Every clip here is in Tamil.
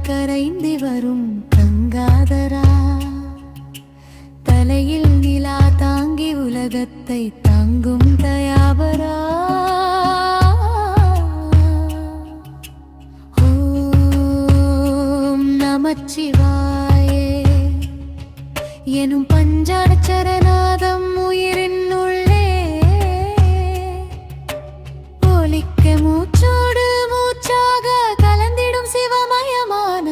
கரைந்து வரும் கங்காதரா, தலையில் நிலா தாங்கி உலகத்தை தாங்கும் தயாபரா. ஓம் நமச்சிவாயே எனும் பஞ்சாட்சரநாதம் உயிரின் உள்ளே ஒலிக்க மூச்சோடு மூச்சாக கலந்திடும் சிவமயமான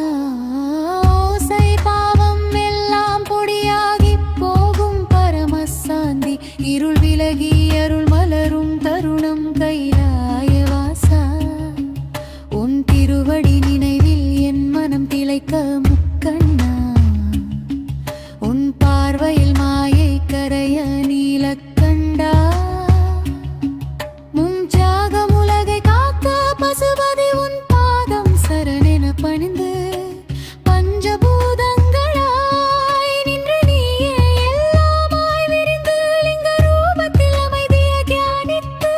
ஓசை. பாவம் எல்லாம் பொடியாகி போகும் பரமசாந்தி, இருள் விலகி அருள் மலரும் தருணம் கைலாயவாசா. உன் திருவடி நினைவில் என் மனம் திளைக்க முக்கண்ணா, உன் பார்வையில் மாயை கரைய நீலக்கண்டா. முஞ்சாகம் உலகை காக்க பசுபதி உன் பாதம் சரணென பணிந்து பஞ்சபூதங்களாய் நின்று நீயே எல்லாமாய் விரிந்து லிங்க ரூபத்தில் அமைதிய தியானித்து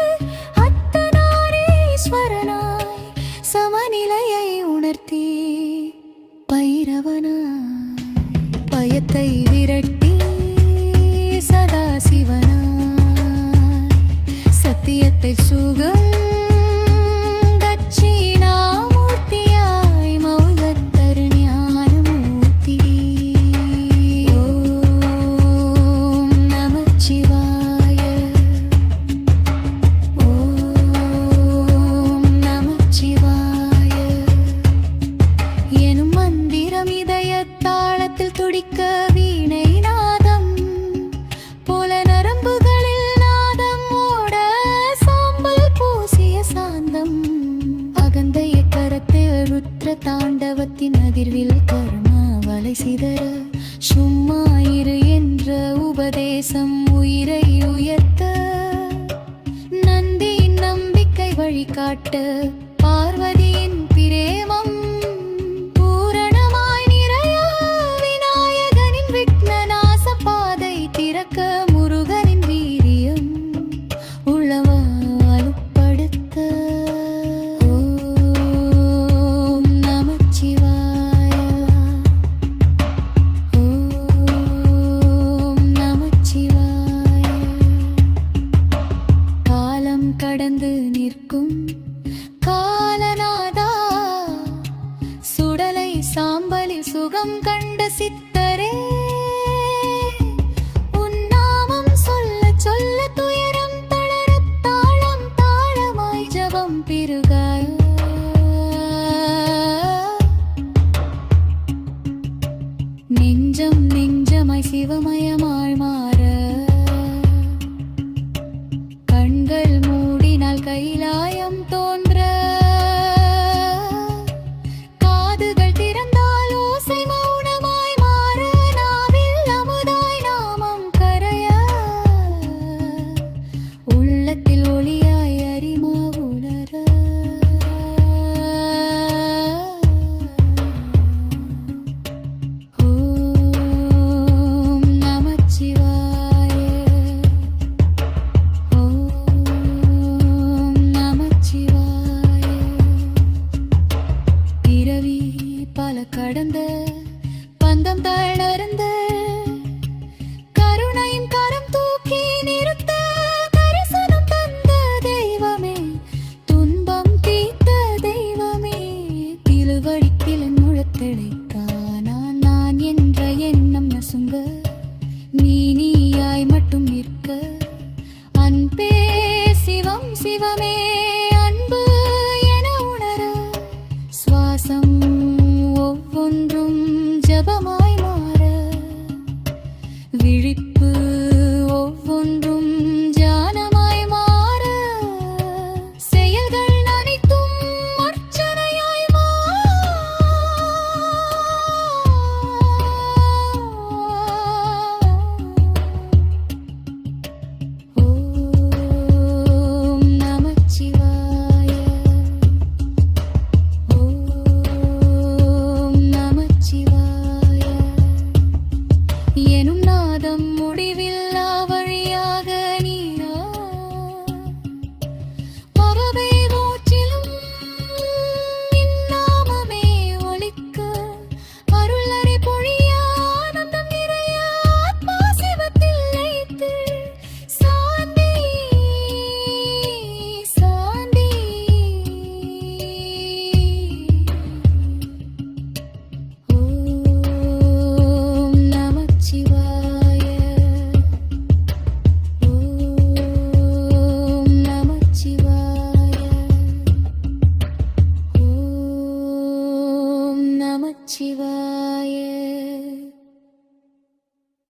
அத்தனாரீஸ்வரனாய் சமநிலையை உணர்த்தி பைரவனாய் பயத்தை விரட்டி சதா சிவனாய் சத்தியத்தை சுகம் தட்சிணாமூர்த்தியாய் மௌலத்தரு ஞானமூர்த்தி. ஓம் நமச்சிவாய, ஓம் நமச்சிவாய எனும் மந்திரம் இதய தாளத்தில் துடிக்க வீணை நாதம் போல நரம்புகளில் நாதம் ஓட சாம்பல் பூசிய சாந்தம். அகந்தைய கரத்தை ருத்ர தாண்டவத்தின் அதிர்வில் கர்மா வலை சிதற சும்மா இரு என்ற உபதேசம் உயிரை உயர்த்த நந்தியின் நம்பிக்கை வழிகாட்ட பார்வதியின் பிரேமம் பூரணமாய் நிறைய விநாயகனின் விக்னநாச பாதை திறக்க முருகனின் வீரியம் உளவாலுப்படுத்த. ஓம் நமச்சிவாய, ஓம் நமச்சிவாய காலம் கடந்து நிற்கும் காலநாதா, சுடலை சாம்பலில் சுகம் கண்ட சித்தரே, உன் நாமம் சொல்ல சொல்ல துயரம் தளர தாளம் தாளமாய் ஜபம் பெருக. நெஞ்சம் நெஞ்சமாய் சிவமயமாய் மாற கண்கள் மூடினால் கைலாயம் தோன்ற, காதுகள் திறந்தால் ஓசை மௌனமாய் மாற, நாவில் அமுதாய் நாமம் கரைய, உள்ளத்தில் ஒளியாய் அரிமா உணர. ஓம் நமச்சிவாய, ஓம் நமச்சிவாய பிறவி பல கடந்த பந்தம் தளர்ந்த கருணையின் கரம் தூக்கி நிறுத்த தரிசனம் தந்த தெய்வமே, துன்பம் தீர்த்த தெய்வமே, திருவடிக்கில் முழத்தடைத்தான் நான் என்ற எண்ணம் நசுங்க நீ நீயாய் மட்டும் நிற்க. அன்பே சிவம் சிவமே அன்பு என உணர, சுவாசம் ஒவ்வொன்றும் ஜபமாய் மாற, விழிப்பு ஒவ்வொன்றும் ஜானமாய் மாற, செயல்கள் அனைத்தும் அர்ச்சனையாய் மாற. நமச்சிவாய